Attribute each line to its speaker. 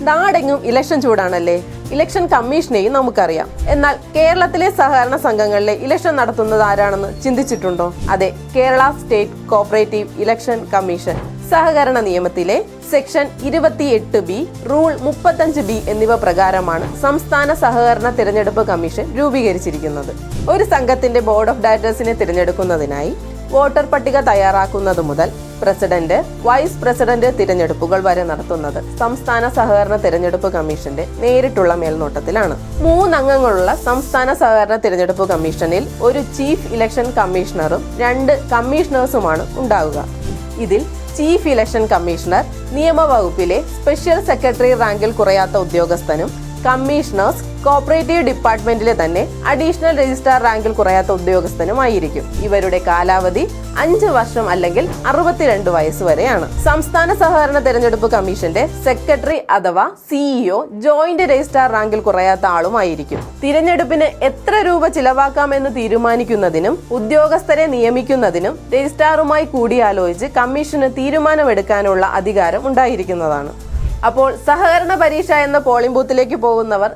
Speaker 1: നാടെങ്ങും election ചൂടാണല്ലേ. Election കമ്മീഷനെയും നമുക്കറിയാം. എന്നാൽ കേരളത്തിലെ സഹകരണ സംഘങ്ങളിലെ ഇലക്ഷൻ നടത്തുന്നത് ആരാണെന്ന് ചിന്തിച്ചിട്ടുണ്ടോ? അതെ, Kerala state cooperative election commission. സഹകരണ നിയമത്തിലെ സെക്ഷൻ 28B, റൂൾ 35B എന്നിവ പ്രകാരമാണ് സംസ്ഥാന സഹകരണ തിരഞ്ഞെടുപ്പ് കമ്മീഷൻ രൂപീകരിച്ചിരിക്കുന്നത്. ഒരു സംഘത്തിന്റെ ബോർഡ് ഓഫ് ഡയറക്ടേഴ്സിനെ തിരഞ്ഞെടുക്കുന്നതിനായി വോട്ടർ പട്ടിക തയ്യാറാക്കുന്നത് മുതൽ പ്രസിഡന്റ്, വൈസ് പ്രസിഡന്റ് തിരഞ്ഞെടുപ്പുകൾ വരെ നടത്തുന്നത് സംസ്ഥാന സഹകരണ തിരഞ്ഞെടുപ്പ് കമ്മീഷന്റെ നേരിട്ടുള്ള മേൽനോട്ടത്തിലാണ്. 3 അംഗങ്ങളുള്ള സംസ്ഥാന സഹകരണ തിരഞ്ഞെടുപ്പ് കമ്മീഷനിൽ ഒരു ചീഫ് ഇലക്ഷൻ കമ്മീഷണറും 2 കമ്മീഷണേഴ്സുമാണ് ഉണ്ടാവുക. ഇതിൽ ചീഫ് ഇലക്ഷൻ കമ്മീഷണർ നിയമവകുപ്പിലെ സ്പെഷ്യൽ സെക്രട്ടറി റാങ്കിൽ കുറയാത്ത ഉദ്യോഗസ്ഥനും കമ്മീഷണേഴ്സ് കോഓപ്പറേറ്റീവ് ഡിപ്പാർട്ട്മെന്റിലെ തന്നെ അഡീഷണൽ രജിസ്ട്രാർ റാങ്കിൽ കുറയാത്ത ഉദ്യോഗസ്ഥനുമായിരിക്കും. ഇവരുടെ കാലാവധി 5 വർഷം അല്ലെങ്കിൽ 62 വയസ്സ് വരെയാണ്. സംസ്ഥാന സഹകരണ തെരഞ്ഞെടുപ്പ് കമ്മീഷന്റെ സെക്രട്ടറി അഥവാ CEO ജോയിന്റ് രജിസ്ട്രാർ റാങ്കിൽ കുറയാത്ത ആളുമായിരിക്കും. തിരഞ്ഞെടുപ്പിന് എത്ര രൂപ ചിലവാക്കാമെന്ന് തീരുമാനിക്കുന്നതിനും ഉദ്യോഗസ്ഥരെ നിയമിക്കുന്നതിനും രജിസ്ട്രാറുമായി കൂടിയാലോചിച്ച് കമ്മീഷന് തീരുമാനമെടുക്കാനുള്ള അധികാരം ഉണ്ടായിരിക്കുന്നതാണ്. അപ്പോൾ സഹകരണ പരീക്ഷ എന്ന പോളിംഗ് ബൂത്തിലേക്ക് പോകുന്നവർ